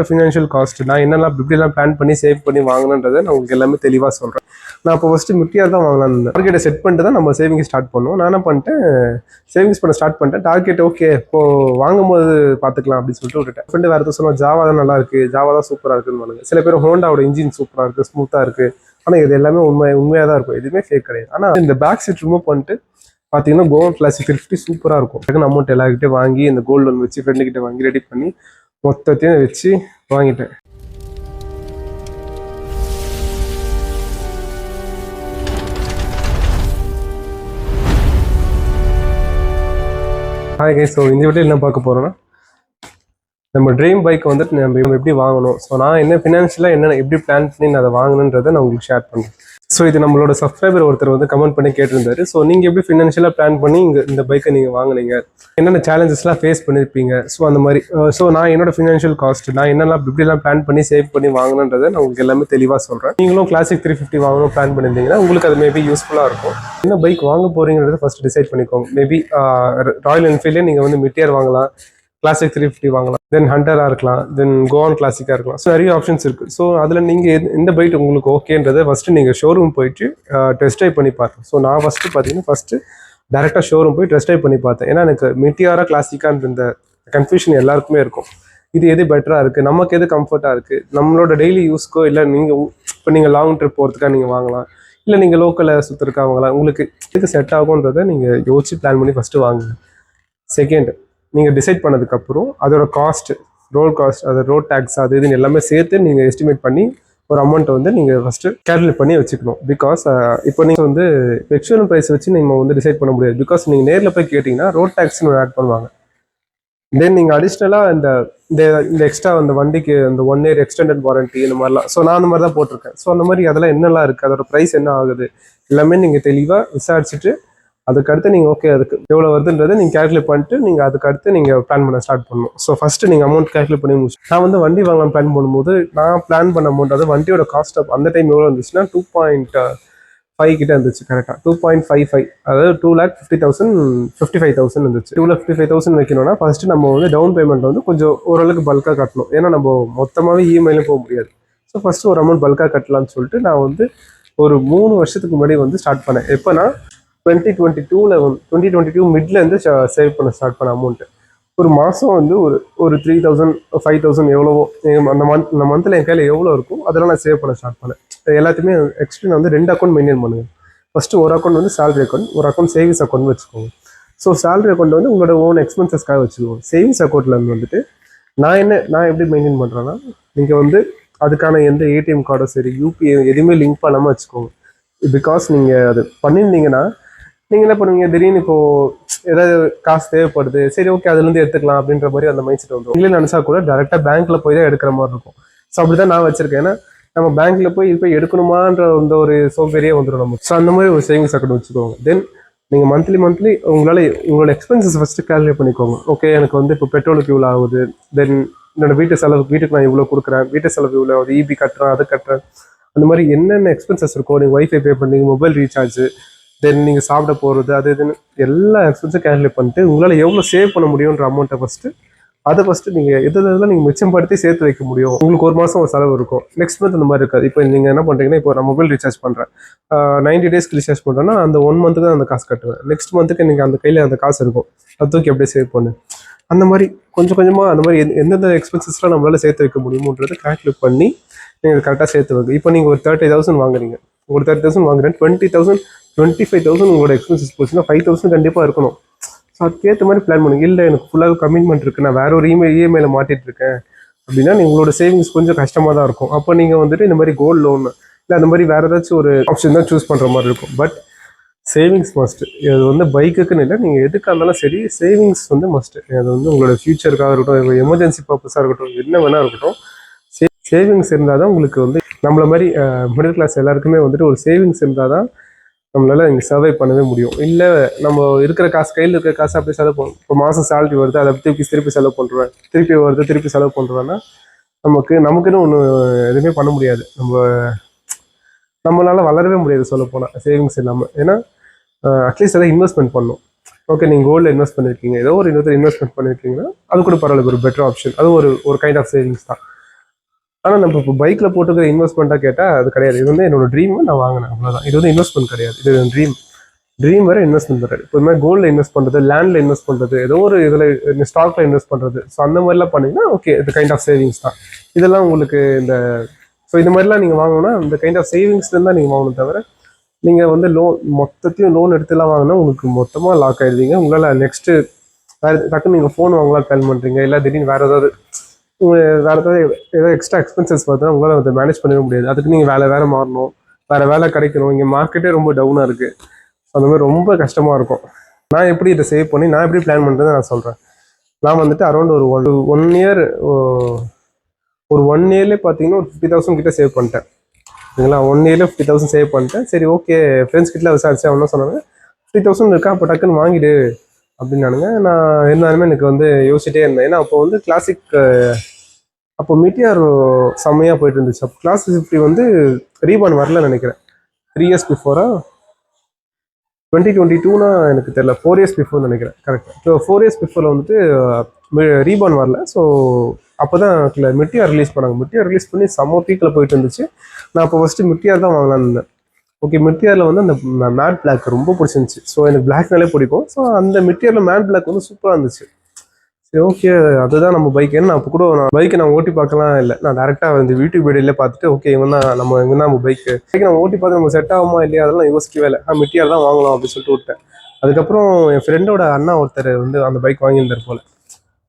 Financial cost நான் என்னெல்லாம் இப்படிலாம் பிளான் பண்ணி சேவ் பண்ணி வாங்கணுன்றதை நான் உங்களுக்கு எல்லாமே தெளிவாக சொல்கிறேன். நான் இப்போ ஃபஸ்ட்டு மிட்டியாக தான் வாங்கலாம்னு டார்கெட்டை செட் பண்ணிட்டு தான் நம்ம சேவிங்ஸ் ஸ்டார்ட் பண்ணுவோம். நான் என்ன பண்ணிட்டேன், சேவிங்ஸ் பண்ண ஸ்டார்ட் பண்ணிட்டேன். டார்கெட் ஓகே இப்போது வாங்கும்போது பார்த்துக்கலாம் அப்படின்னு சொல்லிட்டு விட்டுட்டேன். ஃப்ரெண்டு வேறு எதுவும் சொன்னால் ஜாவா தான் நல்லா இருக்குது, ஜாவா தான் சூப்பராக இருக்குன்னு பண்ணுங்க. சில பேர் ஹோண்டாவோட இன்ஜின் சூப்பராக இருக்குது, ஸ்மூத்தாக இருக்குது. ஆனால் இது எல்லாமே உண்மையாக தான் இருக்கும், எதுவுமே ஃபேக் கிடையாது. ஆனால் இந்த பேக் சீட் ரிமூவ் பண்ணிட்டு பார்த்தீங்கன்னா கோல்ட் கிளாசிக் 50 சூப்பராக இருக்கும். டக்குன்னு அமௌண்ட் எல்லாருக்கிட்டே வாங்கி இந்த கோல்டு லோன் வச்சு ஃப்ரெண்டுக்கிட்ட வாங்கி ரெடி பண்ணி மொத்தத்தையும் வச்சு வாங்கிட்டேன். ஹாய் கைஸ், ஸோ இந்த வீட்டில் என்ன பார்க்க போகிறோன்னா, நம்ம ட்ரீம் பைக் வந்துட்டு நம்ம எப்படி வாங்கணும், ஸோ நான் என்ன ஃபினான்ஷியலாக என்னென்ன எப்படி பிளான் பண்ணி நான் அதை வாங்கணுன்றதை நான் உங்களுக்கு ஷேர் பண்ணுறேன். ஸோ இது நம்மளோட சப்ஸ்கிரைபர் ஒருத்தர் வந்து கமெண்ட் பண்ணி கேட்டிருந்தாரு. ஸோ நீங்கள் எப்படி ஃபினான்ஷியலாக பிளான் பண்ணி இந்த பைக்கை நீங்கள் வாங்கினீங்க, என்னென்ன சேலஞ்சஸ்லாம் ஃபேஸ் பண்ணியிருப்பீங்க, ஸோ அந்த மாதிரி. ஸோ நான் என்னோட ஃபினான்ஷியல் காஸ்ட் நான் என்னெல்லாம் இப்படிலாம் பிளான் பண்ணி சேவ் பண்ணி வாங்கணுன்றதை நான் உங்களுக்கு எல்லாமே தெளிவாக சொல்கிறேன். நீங்களும் கிளாசிக் 350 வாங்கணும் பிளான் பண்ணியிருந்தீங்கன்னா உங்களுக்கு அது மேபி யூஸ்ஃபுல்லாக இருக்கும். என்ன பைக் வாங்க போகிறீங்கிறத ஃபஸ்ட் டிசைட் பண்ணிக்கோங்க. மேபி ராயல் என்ஃபீல்டே நீங்கள் வந்து மிட்டியர் வாங்கலாம், கிளாசிக் 350 வாங்கலாம், தென் ஹண்டராக இருக்கலாம், தென் கோவான் கிளாசிக்காக இருக்கலாம். ஸோ நிறைய ஆப்ஷன்ஸ் இருக்குது. ஸோ அதில் நீங்கள் எந்த பைக் உங்களுக்கு ஓகேன்றதை ஃபஸ்ட்டு நீங்கள் ஷோரூம் போயிட்டு டெஸ்ட் ட்ரைவ் பண்ணி பார்த்தேன். ஸோ நான் ஃபஸ்ட்டு டேரெக்டாக ஷோரூம் போய் டெஸ்ட் ட்ரைவ் பண்ணி பார்த்தேன். ஏன்னா எனக்கு மிட்டியாரா கிளாசிக்கான்ற இந்த கன்ஃபியூஷன் எல்லாருக்குமே இருக்கும். இது எது பெட்டராக இருக்குது, நமக்கு எது கம்ஃபர்ட்டாக இருக்குது, நம்மளோட டெய்லி யூஸ்க்கோ இல்லை நீங்கள் லாங் ட்ரிப் போகிறதுக்காக நீங்கள் வாங்கலாம், இல்லை நீங்கள் லோக்கலில் சுற்றுறதுக்காக வாங்கலாம், உங்களுக்கு எது செட் ஆகுன்றதை நீங்கள் யோசிச்சு பிளான் பண்ணி ஃபஸ்ட்டு வாங்குங்க. செகண்ட், நீங்கள் டிசைட் பண்ணதுக்கப்புறம் அதோட காஸ்ட், ரோட் டேக்ஸ் அது இதுன்னு எல்லாமே சேர்த்து நீங்கள் எஸ்டிமேட் பண்ணி ஒரு அமௌண்ட்டை வந்து நீங்கள் ஃபஸ்ட்டு கேல்குலேட் பண்ணி வச்சுக்கணும். பிகாஸ் இப்போ நீங்கள் வந்து எக்ஸ்டர்னல் ப்ரைஸ் வச்சு நீங்கள் வந்து டிசைட் பண்ண முடியாது. பிகாஸ் நீங்கள் நேரில் போய் கேட்டிங்கன்னா ரோட் டேக்ஸ்னு ஆட் பண்ணுவாங்க. தென் நீங்கள் அடிஷ்னலாக இந்த எக்ஸ்ட்ரா அந்த வண்டிக்கு இந்த 1 year எக்ஸ்டெண்டட் வாரண்ட்டி இந்த மாதிரிலாம், ஸோ நான் அந்த மாதிரி தான் போட்டிருக்கேன். ஸோ அந்த மாதிரி அதெல்லாம் என்னெல்லாம் இருக்குது, அதோட ப்ரைஸ் என்ன ஆகுது எல்லாமே நீங்கள் தெளிவாக விசாரிச்சுட்டு அதுக்கடுத்து நீங்கள் ஓகே அதுக்கு எவ்வளோ வருதுன்றதை நீங்கள் கேல்குலேட் பண்ணிட்டு நீங்கள் அதுக்கடுத்து நீங்கள் பிளான் பண்ண ஸ்டார்ட் பண்ணணும். ஸோ ஃபஸ்ட்டு நீங்கள் அமௌண்ட் கேல்குலேட் பண்ணி முடிச்சு, நான் வந்து வண்டி வாங்கலாம் பிளான் பண்ணும்போது நான் பிளான் பண்ண அமௌண்ட், அது வண்டியோட காஸ்ட் அந்த டைம் எவ்வளோ இருந்துச்சுன்னா 2.5 கிட்ட இருந்துச்சு. கரெக்டாக 2.55, அதாவது 2,50,000 55,000 இருந்துச்சு. 2,55,000 வைக்கணும்னா ஃபஸ்ட்டு நம்ம வந்து டவுன் பேமெண்ட் வந்து கொஞ்சம் ஓரளவுக்கு பல்காக கட்டணும். ஏன்னா நம்ம மொத்தமாகவே இஎம்ஐலையும் போக முடியாது. ஸோ ஃபஸ்ட்டு ஒரு அமௌண்ட் பல்காக கட்டலாம்னு சொல்லிட்டு நான் வந்து ஒரு 3 வருஷத்துக்கு முன்னாடி வந்து ஸ்டார்ட் பண்ணேன். எப்போனா 2022 மிட்லேருந்து சேவ் பண்ண ஸ்டார்ட் பண்ண அமௌண்ட்டு ஒரு மாதம் வந்து ஒரு 3,000 5,000 எவ்வளவோ அந்த மந்தில் என் கையில் எவ்வளோ இருக்கும் அதெல்லாம் நான் சேவ் பண்ண ஸ்டார்ட் பண்ணேன். எல்லாத்தையுமே ஆக்சுவலி நான் வந்து 2 அக்கௌண்ட் மெயின்டைன் பண்ணுவேன். ஃபஸ்ட்டு ஒரு அக்கௌண்ட் வந்து சேலரி அக்கௌண்ட், ஒரு அக்கௌண்ட் சேவிங்ஸ் அக்கௌண்ட் வச்சுக்கோங்க. ஸோ சேலரி அக்கௌண்ட் வந்து உங்களோட ஓன் எக்ஸ்பென்சஸ்க்காக வச்சுக்கோங்க. சேவிங்ஸ் அக்கௌண்ட்டில் வந்துட்டு நான் எப்படி மெயின்டைன் பண்ணுறேன்னா, நீங்கள் வந்து அதுக்கான எந்த ஏடிஎம் கார்டோ சரி யூபிஐ எதுவுமே லிங்க் பண்ணாமல் வச்சுக்கோங்க. பிகாஸ் நீங்கள் அது பண்ணியிருந்தீங்கன்னா நீங்கள் என்ன பண்ணுவீங்க, திடீர்னு இப்போது ஏதாவது காசு தேவைப்படுது, சரி ஓகே அதுலேருந்து எடுத்துக்கலாம் அப்படின்ற மாதிரி அந்த மைண்ட் செட் வந்துடும். நீங்களே நினச்சா கூட டேரெக்டாக பேங்க்கில் போய் தான் எடுக்கிற மாதிரி இருக்கும். ஸோ அப்படி தான் நான் வச்சுருக்கேன். ஏன்னா நம்ம பேங்க்கில் போய் எடுக்கணுமான்ற ஒரு சோம்பேறியே வந்துடும் நம்ம. ஸோ அந்த மாதிரி ஒரு சேவிங்ஸ் அக்கௌண்ட் வச்சுக்கோங்க. தென் நீங்கள் மந்த்லி உங்களால் உங்களோட எக்ஸ்பென்சஸ் ஃபஸ்ட்டு கேல்குலேட் பண்ணிக்கோங்க. ஓகே எனக்கு வந்து இப்போ பெட்ரோலுக்கு இவ்வளோ ஆகுது, தென் என்னோடய வீட்டுக்கு நான் இவ்வளோ கொடுக்குறேன், வீட்டு செலவு இவ்வளோ ஆகுது, இபி கட்டுறேன், அது கட்டுறேன், அந்த மாதிரி என்னென்ன எக்ஸ்பென்சஸ் இருக்கோ, நீங்கள் வைஃபை பே பண்ணுறீங்க, மொபைல் ரீசார்ஜ், தென் நீங்கள் சாப்பிட போகிறது அது இதுன்னு எல்லா எக்ஸ்பென்ஸும் கேல்குலேட் பண்ணிட்டு உங்களால் எவ்வளோ சேவ் பண்ண முடியுன்ற அமௌண்ட்டை ஃபஸ்ட்டு நீங்கள் எதெல்லாம் நீங்கள் மிச்சப்படுத்தி சேர்த்து வைக்க முடியும். உங்களுக்கு ஒரு மாதம் ஒரு செலவு இருக்கும், நெக்ஸ்ட் மந்த் அந்த மாதிரி இருக்காது. இப்போ நீங்கள் என்ன பண்ணுறீங்கன்னா, இப்போ நான் மொபைல் ரீசார்ஜ் பண்ணுறேன், 90 டேஸ்க்கு ரீசார்ஜ் பண்ணுறேன்னா அந்த 1 மந்த்துக்கு தான் அந்த காசு கட்டுவேன். நெக்ஸ்ட் மந்த்துக்கு நீங்கள் அந்த கையில் அந்த காசு இருக்கும், அது தூக்கி அப்படியே சேவ் பண்ணு. அந்த மாதிரி கொஞ்சம் கொஞ்சமாக அந்த மாதிரி எந்தெந்த எக்ஸ்பென்சஸ்லாம் நம்மளால் சேர்த்து வைக்க முடியுமோன்றதை கால்குலேட் பண்ணி நீங்கள் கரெக்டாக சேர்த்து வைக்க. இப்போ நீங்கள் ஒரு 30,000 வாங்குறீங்க, ஒரு 30,000 வாங்குறேன், 25,000 உங்களோட எக்ஸ்பென்சஸ் போச்சுன்னா 5,000 கண்டிப்பாக இருக்கணும். ஸோ அதுக்கேற்ற மாதிரி பிளான் பண்ணுங்க. இல்லை எனக்கு ஃபுல்லாக கமிட்மெண்ட் இருக்குது, நான் வேற ஒரு இஎம்ஐயில் மாட்டிட்டு இருக்கேன் அப்படின்னா உங்களோட சேவிங்ஸ் கொஞ்சம் கஷ்டமாக தான் இருக்கும். அப்போ நீங்கள் வந்துட்டு இந்த மாதிரி கோல்டு லோன் இல்லை அந்த மாதிரி வேறு ஏதாச்சும் ஒரு ஆப்ஷன் தான் சூஸ் பண்ணுற மாதிரி இருக்கும். But savings must. இது வந்து பைக்குக்குன்னு இல்லை, நீங்கள் எதுக்காக இருந்தாலும் சரி சேவிங்ஸ் வந்து மஸ்ட்டு. அது வந்து உங்களோட ஃபியூச்சருக்காக இருக்கட்டும், எமர்ஜென்சி பர்பஸாக இருக்கட்டும், என்ன வேணா இருக்கட்டும், சேவிங்ஸ் இருந்தால் தான் உங்களுக்கு வந்து நம்மள மாதிரி மிடில் கிளாஸ் எல்லாருக்குமே வந்துட்டு ஒரு சேவிங்ஸ் இருந்தால் தான் நம்மளால் இங்கே சர்வை பண்ணவே முடியும். இல்லை நம்ம இருக்கிற காசு, கையில் இருக்கிற காசு அப்படியே செலவு பண்ணும். இப்போ மாதம் சேலரி வருது, அதை திருப்பி செலவு பண்ணுறேன், திருப்பி செலவு பண்ணுறேன்னா நமக்குன்னு ஒன்று எதுவுமே பண்ண முடியாது. நம்மளால வளரவே முடியாது சொல்ல போனால் சேவிங்ஸ் இல்லாமல். ஏன்னா அட்லீஸ்ட் எதாவது இன்வெஸ்ட்மெண்ட் பண்ணணும். ஓகே நீங்கள் கோல்டில் இன்வெஸ்ட் பண்ணியிருக்கீங்க, ஏதோ ஒரு இன்வெஸ்ட்மெண்ட் பண்ணியிருக்கீங்கன்னா அது கூட பரவாயில்ல, ஒரு பெட்டர் ஆப்ஷன். அது ஒரு கைண்ட் ஆஃப் சேவிங்ஸ் தான். ஆனால் நம்ம இப்போ பைக்கில் போட்டுக்கிற இன்வெஸ்ட்மெண்ட்டாக கேட்டால் அது கிடையாது. இது வந்து என்னோட ட்ரீம், நான் வாங்கினேன் அவ்வளோதான். இது வந்து இன்வெஸ்ட்மெண்ட் கிடையாது, இது ட்ரீம். ட்ரீம் வேறு, இன்வெஸ்ட்மெண்ட் வேறு. இப்போ மாதிரி கோல்டில் இன்வெஸ்ட் பண்ணுறது, லேண்டில் இன்வெஸ்ட் பண்ணுறது, ஏதோ ஒரு இதில் ஸ்டாக்ல இன்வெஸ்ட் பண்ணுறது, ஸோ அந்த மாதிரிலாம் பண்ணிங்கன்னா ஓகே, இது கைண்ட் ஆஃப் சேவிங்ஸ் தான். இதெல்லாம் உங்களுக்கு இந்த ஸோ இந்த மாதிரிலாம் நீங்கள் வாங்கணும்னா இந்த கைண்ட் ஆஃப் சேவிங்ஸ்லேருந்து தான் நீங்கள் வாங்கணும். தவிர நீங்கள் வந்து மொத்தத்தையும் லோன் எடுத்துலாம் வாங்கினா உங்களுக்கு மொத்தமாக லாக் ஆகிடுவீங்க. உங்களால் நெக்ஸ்ட்டு வேறு டக்குன்னு நீங்கள் ஃபோன் வாங்கலாம் பிளான் பண்ணுறீங்க, இல்லை திடீர்னு வேறு ஏதாவது எக்ஸ்ட்ரா எக்ஸ்பென்சஸ் பார்த்தா உங்களால் அதை மேனேஜ் பண்ணவே முடியாது. அதுக்கு நீங்கள் வேறு மாறணும், வேறு வேலை கிடைக்கணும். இங்கே மார்க்கெட்டே ரொம்ப டவுனாக இருக்குது. அந்த மாதிரி ரொம்ப கஷ்டமாக இருக்கும். நான் எப்படி இதை சேவ் பண்ணி நான் எப்படி பிளான் பண்ணுறதை நான் சொல்கிறேன். நான் வந்துட்டு அரௌண்ட் ஒரு ஒன் இயர், ஒரு 1 இயர்லேயே பார்த்தீங்கன்னா ஒரு 50,000 கிட்ட சேவ் பண்ணிட்டேன். சரிங்களா? 1 இயர்ல 50,000 சேவ் பண்ணிட்டேன். சரி ஓகே, ஃப்ரெண்ட்ஸ் கிட்ட விசாரிச்சு அவனும் சொன்னாங்க 50,000 இருக்கா, அப்போ டக்குன்னு வாங்கிடு அப்படின்னானுங்க. நான் இருந்தாலுமே எனக்கு வந்து யோசிச்சிட்டே இருந்தேன். ஏன்னா அப்போ வந்து கிளாசிக், அப்போ மீட்டியார் செம்மையாக போயிட்டு இருந்துச்சு. அப்போ கிளாசிக் 50 வந்து ரீபான் வரலன்னு நினைக்கிறேன். 3 இயர்ஸ் பிஃபோரா 2022னா எனக்கு தெரியல, 4 இயர்ஸ் பிஃபோர்னு நினைக்கிறேன். கரெக்ட். ஸோ 4 இயர்ஸ் பிஃபோரில் வந்துட்டு ரீபான் வரல. ஸோ அப்போ தான் மிட்டியார் ரிலீஸ் பண்ணாங்க. மிட்டியார் ரிலீஸ் பண்ணி செம்ம பீக்கில் போயிட்டு இருந்துச்சு. நான் அப்போ ஃபஸ்ட்டு மிட்டியார் தான் வாங்கலான்னு இருந்தேன். ஓகே, மிட்டியாரில் வந்து அந்த மேட் பிளாக் ரொம்ப பிடிச்சிருந்துச்சு. ஸோ எனக்கு பிளாக்னாலே பிடிக்கும். ஸோ அந்த மிட்டியாரில் மேட் பிளாக் வந்து சூப்பராக இருந்துச்சு. சரி ஓகே, அதுதான் நம்ம பைக். ஏன்னா அப்போ கூட நான் பைக்கை நான் ஓட்டி பார்க்கலாம் இல்லை, நான் டேரெக்டாக இந்த யூடியூப் வீடியோவில் பார்த்துட்டு ஓகே இவன் தான் நம்ம பைக்கு நம்ம ஓட்டி பார்த்து நம்ம செட் ஆகுமா இல்லையா அதெல்லாம் யோசிக்கவே இல்லை. மிட்டியார் தான் வாங்கலாம் அப்படின்னு சொல்லிட்டு விட்டேன். அதுக்கப்புறம் என் ஃப்ரெண்டோட அண்ணா ஒருத்தர் வந்து அந்த பைக் வாங்கியிருந்தார் போல்.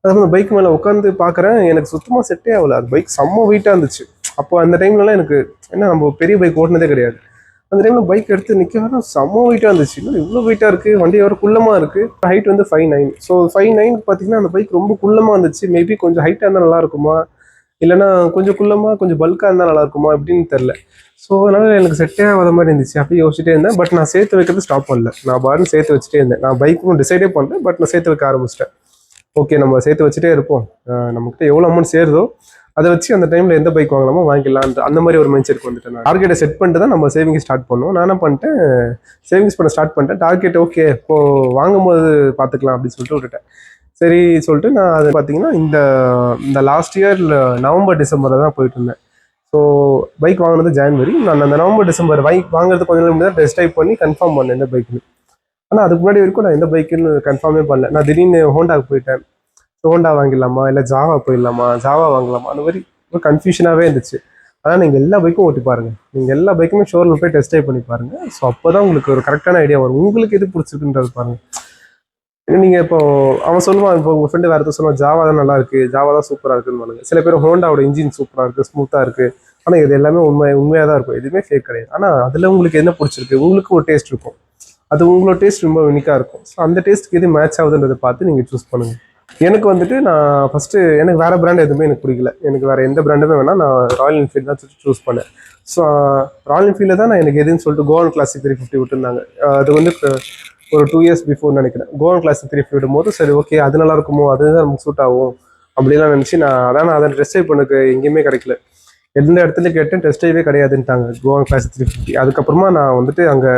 அதுக்கப்புறம் அந்த பைக் மேலே உட்காந்து பார்க்குறேன், எனக்கு சுத்தமாக செட்டே ஆகல. அந்த பைக் செம்ம வெயிட்டாக இருந்துச்சு. அப்போ அந்த டைம்லலாம் எனக்கு என்ன, நம்ம பெரிய பைக் ஓட்டினதே கிடையாது. அந்த டைமில் பைக் எடுத்து நிற்க வர செம்ம வெயிட்டாக இருந்துச்சு. இன்னும் இவ்வளோ வெயிட்டாக இருக்குது, வண்டி வர குள்ளமாக இருக்குது. ஹைட் வந்து 5'9". ஸோ 5'9" பார்த்தீங்கன்னா அந்த பைக் ரொம்ப குள்ளமாக இருந்துச்சு. மேபி கொஞ்சம் ஹைட்டாக இருந்தால் நல்லா இருக்குமா, இல்லைனா கொஞ்சம் குள்ளமாக கொஞ்சம் பல்காக இருந்தால் நல்லா இருக்குமா அப்படின்னு தெரில. ஸோ அதனால் எனக்கு செட்டே ஆகாத மாதிரி இருந்துச்சு. அப்படியே யோசிச்சுட்டே இருந்தேன். பட் நான் சேர்த்து வைக்கிறது ஸ்டாப் பண்ணல. நான் பாருன்னு சேர்த்து வச்சுட்டே இருந்தேன். நான் பைக்கும் டிசைடே பண்ணல, பட் நான் சேர்த்து வைக்க ஆரம்பிச்சிட்டேன். ஓகே, நம்ம சேர்த்து வச்சுட்டே இருப்போம், நம்மகிட்ட எவ்வளோ அமௌண்ட் சேருதோ அதை வச்சு அந்த டைமில் எந்த பைக் வாங்கலாமோ வாங்கிக்கலாம், அந்த மாதிரி ஒரு மைண்ட் செட்க்கு வந்துட்டேன். நான் டார்கெட்டை செட் பண்ணிட்டு தான் நம்ம சேவிங்ஸ் ஸ்டார்ட் பண்ணுவோம். நான் என்ன பண்ணிட்டேன், சேவிங்ஸ் பண்ண ஸ்டார்ட் பண்ணிட்டேன். டார்கெட் ஓகே இப்போது வாங்கும்போது பார்த்துக்கலாம் அப்படின்னு சொல்லிட்டு விட்டுட்டேன். சரி சொல்லிட்டு நான் அது பார்த்தீங்கன்னா இந்த லாஸ்ட் இயரில் நவம்பர் டிசம்பரில் தான் போயிட்டு இருந்தேன். ஸோ பைக் வாங்கினது ஜான்வரி. நான் அந்த நவம்பர் டிசம்பர் பைக் வாங்குறது கொஞ்சம் நாள் தான் டெஸ்ட் டைப் பண்ணி கன்ஃபார்ம் பண்ணேன் எந்த பைக்குன்னு. ஆனால் அதுக்கு முன்னாடி வரைக்கும் நான் எந்த பைக்குன்னு கன்ஃபார்மே பண்ணல. நான் திடீர்னு ஹோண்டாவுக்கு போயிட்டேன். ஹோண்டா வாங்கிடலாமா இல்லை ஜாவா போயிடலாமா, ஜாவா வாங்கலாமா, அந்த மாதிரி ஒரு கன்ஃபியூஷனாகவே இருந்துச்சு. ஆனால் நீங்கள் எல்லா பைக்கும் ஓட்டி பாருங்கள், நீங்கள் எல்லா பைக்குமே ஷோரூமில் போய் டெஸ்ட் ட்ரைவ் பண்ணி பாருங்கள். ஸோ அப்போ தான் உங்களுக்கு ஒரு கரெக்டான ஐடியா வரும், உங்களுக்கு எது பிடிச்சிருக்குன்றது பாருங்கள். நீங்கள் இப்போ அவன் சொல்லுவான், இப்போ உங்கள் ஃப்ரெண்டு வேறு எதுவும் சொல்லுவான், ஜாவா தான் நல்லா இருக்குது, ஜாவா தான் சூப்பராக இருக்குன்னு பாருங்க. சில பேர் ஹோண்டாவோட இன்ஜின் சூப்பராக இருக்குது, ஸ்மூத்தாக இருக்குது. ஆனால் இது எல்லாமே உண்மையாக தான் இருக்கும், எதுவுமே ஃபேக் கிடையாது. ஆனால் அதில் உங்களுக்கு என்ன பிடிச்சிருக்கு, உங்களுக்கு ஒரு டேஸ்ட் இருக்கும், அது உங்களோட டேஸ்ட் ரொம்ப யூனிக்காக இருக்கும். ஸோ அந்த டேஸ்ட்டுக்கு எது மேட்ச் ஆகுதுன்றதை பார்த்து நீங்கள் சூஸ் பண்ணுங்கள். எனக்கு வந்துட்டு நான் ஃபஸ்ட்டு எனக்கு வேறு பிராண்ட் எதுவுமே எனக்கு பிடிக்கல. எனக்கு வேறு எந்த பிராண்டுமே வேணால், நான் ராயல் என்ஃபீல்டு தான் சூஸ் பண்ணேன். ஸோ ராயல் என்ஃபீல்டில் தான் நான் எனக்கு எதுன்னு சொல்லிட்டு கோவன் கிளாசிக் 350 விட்டுருந்தாங்க. அது வந்து ஒரு 2 இயர்ஸ் பிஃபோர் நினைக்கிறேன். கோவன் கிளாசிக் 350 விடும்போது சரி ஓகே அது நல்லா இருக்குமோ, அதுதான் நமக்கு சூட் ஆகும் அப்படிலாம் நினச்சி நான் அதை டெஸ்ட் ட்ரைவ் பண்ணக்கு எங்கேயுமே கிடைக்கல. எந்த இடத்துல கேட்டேன், டெஸ்ட் ட்ரைவே கிடையாதுன்ட்டாங்க கோவன் கிளாசிக் 350. அதுக்கப்புறமா நான் வந்துட்டு அங்கே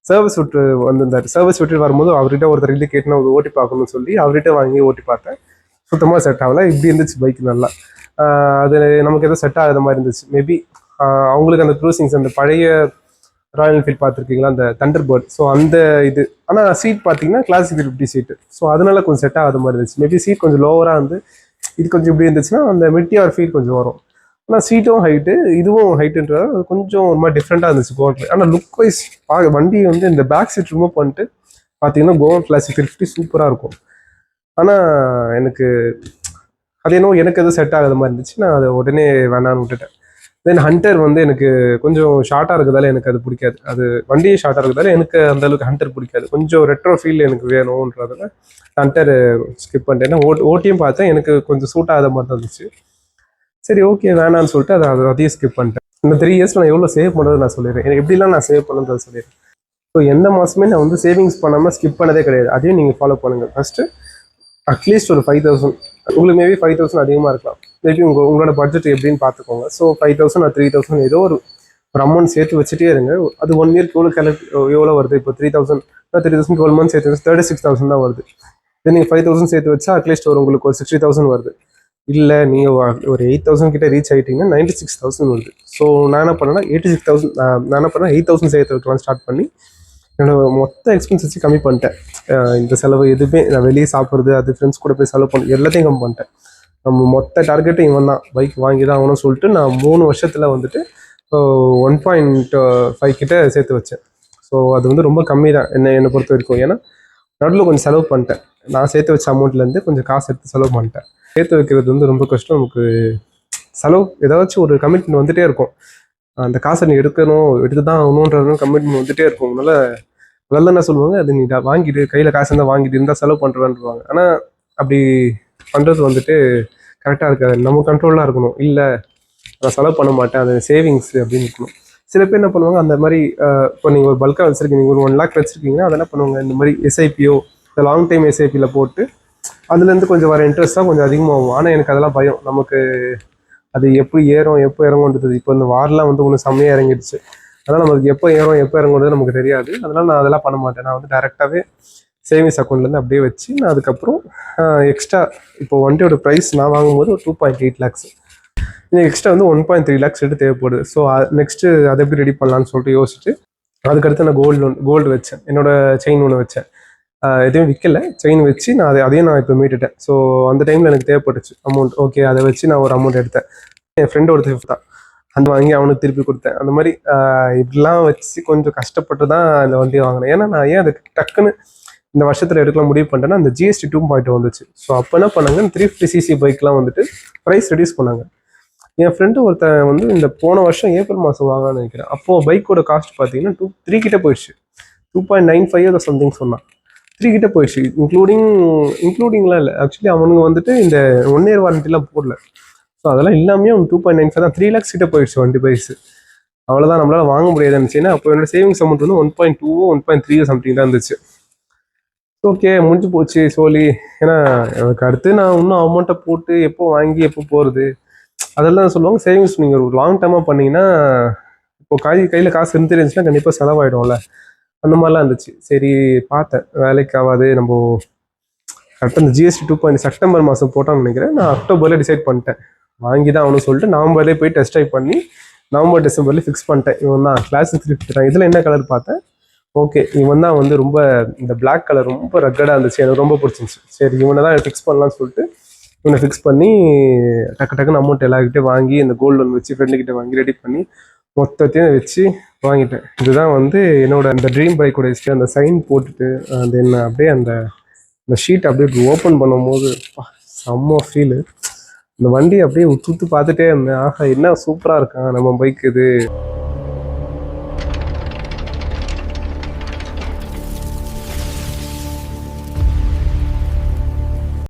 சர்வீஸ் விட்டு வந்திருந்தார். சர்வீஸ் விட்டு வரும்போது அவர்கிட்ட ஒருத்தர் கிட்ட கேட்டு நான் ஓட்டி பார்க்கணும்னு சொல்லி அவர்கிட்ட வாங்கி ஓட்டி பார்த்தேன். சுத்தமாக செட் ஆகல. இப்படி இருந்துச்சு பைக் நல்லா. அது நமக்கு எதுவும் செட் ஆகாத மாதிரி இருந்துச்சு. மேபி அவங்களுக்கு அந்த க்ரூசிங்ஸ், அந்த பழைய ராயல் என்ஃபீல்ட் பார்த்துருக்கீங்களா, அந்த தண்டர் பேர்ட். ஸோ அந்த இது, ஆனால் சீட் பார்த்தீங்கன்னா கிளாசிக் 350 சீட்டு. ஸோ அதனால கொஞ்சம் செட் ஆகாத மாதிரி இருந்துச்சு. மேபி சீட் கொஞ்சம் லோவராக வந்து இது கொஞ்சம் இப்படி இருந்துச்சுன்னா அந்த மிட்டியார் ஃபீல் கொஞ்சம் வரும். ஆனால் சீட்டும் ஹைட்டு, இதுவும் ஹைட்டுன்றது அது கொஞ்சம் ஒரு மாதிரி டிஃப்ரெண்ட்டாக இருந்துச்சு கோவன். ஆனால் லுக் வைஸ் வண்டி வந்து இந்த பேக் சீட் ரிமூவ் பண்ணிட்டு பார்த்தீங்கன்னா கோவன் கிளாசிக் 350 சூப்பராக இருக்கும். ஆனால் எனக்கு அது என்னவோ எனக்கு எதுவும் செட் ஆகாத மாதிரி இருந்துச்சு. நான் அதை உடனே வேணான்னு விட்டுட்டேன். தென் ஹண்டர் வந்து எனக்கு கொஞ்சம் ஷார்ட்டாக இருக்கிறதால எனக்கு அது பிடிக்காது. அது வண்டியே ஷார்ட்டாக இருக்கிறதால எனக்கு அந்த அளவுக்கு ஹண்டர் பிடிக்காது. கொஞ்சம் ரெட்ரோ ஃபீல் எனக்கு வேணுன்றதால ஹண்டர் ஸ்கிப் பண்ணிட்டேன். ஏன்னா ஓட்டியும் பார்த்தேன், எனக்கு கொஞ்சம் சூட் ஆகாத மாதிரி தான் இருந்துச்சு. சரி ஓகே வேணான்னு சொல்லிட்டு அதையும் ஸ்கிப் பண்ணிட்டேன். இந்த 3 இயர்ஸில் நான் எவ்வளோ சேவ் பண்ணுறது நான் சொல்லிடுறேன். எனக்கு எப்படிலாம் நான் சேவ் பண்ணுறது சொல்லிடுறேன். ஸோ எந்த மாதமே நான் வந்து சேவிங்ஸ் பண்ணாமல் ஸ்கிப் பண்ணதே கிடையாது. அதையும் நீங்கள் ஃபாலோ பண்ணுங்கள். ஃபஸ்ட்டு அட்லீஸ்ட் ஒரு 5,000, உங்களுக்கு மேபி 5,000 அதிகமாக இருக்கலாம். மேபி உங்களோட பட்ஜெட் எப்படின்னு பார்த்துக்கோங்க. ஸோ 5,000 or 3,000 ஏதோ ஒரு அமௌண்ட் சேர்த்து வச்சுட்டே இருங்க. அது 1 இயர்க்கு எவ்வளோ வருது, இப்போ 3,000 12 months சேர்த்து 36,000 தான் வருது. இது நீங்கள் 5,000 சேர்த்து வச்சா அட்லீஸ்ட் உங்களுக்கு ஒரு 60,000 வருது. இல்லை நீங்கள் ஒரு 8,000 கிட்ட ரீச் ஆகிட்டீங்கன்னா 96,000 வருது. ஸோ நான் என்ன பண்ணேன்னா 86,000 நான் என்ன பண்ணேன் 8,000 சேர்த்து வைக்கலாம் ஸ்டார்ட் பண்ணி என்னோட மொத்த எக்ஸ்பென்சஸ் கம்மி பண்ணிட்டேன். இந்த செலவு எதுவுமே நான் வெளியே சாப்பிட்றது அது ஃப்ரெண்ட்ஸ் கூட போய் செலவு பண்ண எல்லாத்தையும் கம்மி பண்ணிட்டேன். நம்ம மொத்த டார்கெட்டும் இவன் தான், பைக் வாங்கி தான் ஆகணும்னு சொல்லிட்டு நான் 3 வருஷத்தில் வந்துட்டு 1.5 கிட்ட சேர்த்து வச்சேன். ஸோ அது வந்து ரொம்ப கம்மி தான் என்னை பொறுத்த வரைக்கும். ஏன்னா நடுவில் கொஞ்சம் செலவு பண்ணிட்டேன். நான் சேர்த்து வச்ச அமௌண்ட்லேருந்து கொஞ்சம் காசு எடுத்து செலவு பண்ணிட்டேன். சேர்த்து வைக்கிறது வந்து ரொம்ப கஷ்டம். நமக்கு செலவு ஏதாச்சும் ஒரு கமிட்மெண்ட் வந்துகிட்டே இருக்கும். அந்த காசை நீ எடுத்து தான் ஆகணுன்ற கமிட்மெண்ட் வந்துகிட்டே இருக்கும். அதனால முதல்ல என்ன சொல்லுவாங்க, அது நீ வாங்கிட்டு கையில் காசு இருந்தால் வாங்கிட்டு இருந்தால் செலவு பண்ணுறேன்ருவாங்க. ஆனால் அப்படி பண்ணுறது வந்துட்டு கரெக்டாக இருக்காது. நம்ம கண்ட்ரோலாக இருக்கணும். இல்லை நான் செலவு பண்ண மாட்டேன், அது சேவிங்ஸ் அப்படின்னு இருக்கணும். சில பேர் என்ன பண்ணுவாங்க, அந்த மாதிரி இப்போ நீங்கள் ஒரு பல்காக வச்சுருக்கீங்க, ஒரு 1 lakh வச்சுருக்கீங்கன்னா அதை என்ன பண்ணுவாங்க, இந்த மாதிரி எஸ்ஐபியோ இந்த லாங் டைம் எஸ்ஐபியில் போட்டு அதுலேருந்து கொஞ்சம் வர இன்ட்ரெஸ்ட் தான் கொஞ்சம் அதிகமாகும். ஆனால் எனக்கு அதெல்லாம் பயம். நமக்கு அது எப்போ இறங்குன்றது. இப்போ இந்த வாரெலாம் வந்து ஒன்று செம்மையாக இறங்கிடுச்சு. அதனால் நமக்கு எப்போ இறங்குன்றது நமக்கு தெரியாது. அதனால் நான் அதெல்லாம் பண்ண மாட்டேன். நான் வந்து டேரெக்டாகவே சேவிங்ஸ் அக்கௌண்ட்லேருந்து அப்படியே வச்சு நான் அதுக்கப்புறம் எக்ஸ்ட்ரா இப்போ வண்டியோட ப்ரைஸ் நான் வாங்கும்போது ஒரு 2.8 lakhs, எக்ஸ்ட்ரா வந்து 1.3 lakhs எடுத்து தேவைப்படுது. ஸோ நெக்ஸ்ட்டு அதை எப்படி ரெடி பண்ணலான்னு சொல்லிட்டு யோசிச்சுட்டு அதுக்கடுத்து நான் கோல்டு வச்சேன். என்னோட செயின் ஒன்று வச்சேன். எதுவும் விற்கலை, செயின் வச்சு நான் அதையும் நான் இப்போ மீட்டுட்டேன். ஸோ அந்த டைமில் எனக்கு தேவைப்பட்டுச்சு அமௌண்ட். ஓகே, அதை வச்சு நான் ஒரு அமௌண்ட் எடுத்தேன். என் ஃப்ரெண்டு ஒரு ஃபிஃப்த் தான், அந்த வாங்கி அவனுக்கு திருப்பி கொடுத்தேன். அந்த மாதிரி இப்படிலாம் வச்சு கொஞ்சம் கஷ்டப்பட்டு தான் இந்த வண்டியை வாங்கினேன். ஏன்னா நான் ஏன் அதுக்கு டக்குன்னு இந்த வருஷத்தில் எடுக்கலாம் முடிவு பண்ணிட்டேன்னா அந்த GST 2.0 வந்துச்சு. ஸோ அப்போ என்ன பண்ணாங்க, 350cc பைக்லாம் வந்துட்டு ப்ரைஸ் ரெடியூஸ் பண்ணாங்க. என் ஃப்ரெண்டு ஒருத்தன் வந்து இந்த போன வருஷம் ஏப்ரல் மாதம் வாங்கலாம்னு நினைக்கிறேன். அப்போது பைக்கோட காஸ்ட் பார்த்தீங்கன்னா 3 கிட்ட போயிடுச்சு. 2.95 சம்திங் சொன்னான். 3 கிட்ட போயிடுச்சு. இன்க்ளூடிங்லாம் இல்லை. ஆக்சுவலி அவனுங்க வந்துட்டு இந்த 1 year வாரண்டிலாம் போடல. ஸோ அதெல்லாம் இல்லாமே அவன் 2.95 தான், 3 lakhs கிட்ட போயிடுச்சு வண்டி ப்ரைஸ். அவ்வளோதான், நம்மளால் வாங்க முடியாதுன்னு இருந்துச்சுன்னா அப்போ என்னோட சேவிங்ஸ் அமௌண்ட் வந்து 1.2 1.3 சம்திங் தான் இருந்துச்சு. ஓகே, முடிஞ்சு போச்சு சோலி. ஏன்னா எனக்கு அடுத்து நான் இன்னும் அமௌண்ட்டை போட்டு எப்போ வாங்கி எப்போ போகிறது அதெல்லாம் சொல்லுவாங்க. சேவிங்ஸ் நீங்கள் ஒரு லாங் டேர்மாக பண்ணிங்கன்னா இப்போ கையில் காசு இருந்துச்சுன்னா கண்டிப்பாக செலவாயிடும்ல, அந்த மாதிரிலாம் இருந்துச்சு. சரி பார்த்தேன், வேலைக்கு ஆகாது. நம்ம கரெக்டாக இந்த GST 2.0 செப்டம்பர் மாதம் போட்டான்னு நினைக்கிறேன். நான் அக்டோபரில் டிசைட் பண்ணிட்டேன் வாங்கி தான் அவனு சொல்லிட்டு நவம்பர்லேயே போய் டெஸ்ட் ட்ரைவ் பண்ணி நவம்பர் டிசம்பர்லேயே ஃபிக்ஸ் பண்ணிட்டேன். இவன் தான் கிளாசிக் 350. இதில் என்ன கலர் பார்த்தேன், ஓகே இவன் தான் வந்து ரொம்ப இந்த பிளாக் கலர் ரொம்ப ரக்கடாக இருந்துச்சு, எனக்கு ரொம்ப பிடிச்சிருந்துச்சு. சரி இவனை தான் ஃபிக்ஸ் பண்ணலான்னு சொல்லிட்டு இவனை ஃபிக்ஸ் பண்ணி டக்குன்னு அமௌண்ட் எல்லாருக்கிட்டே வாங்கி இந்த கோல்டு லோன் வச்சு ஃப்ரெண்டுக்கிட்ட வாங்கி ரெடி பண்ணி மொத்தத்தையும் வச்சு வாங்கிட்டேன். இதுதான் வந்து என்னோட அந்த ட்ரீம் பைக்கோட ஹிஸ்ட்ரி. அந்த சைன் போட்டுட்டு தென் அப்படியே அந்த ஷீட் அப்படியே ஓப்பன் பண்ணும்போது செம்ம ஃபீலு. இந்த வண்டி அப்படியே உத்து பார்த்துட்டே இருந்தேன். ஆஹா என்ன சூப்பராக இருக்கான் நம்ம பைக் இது.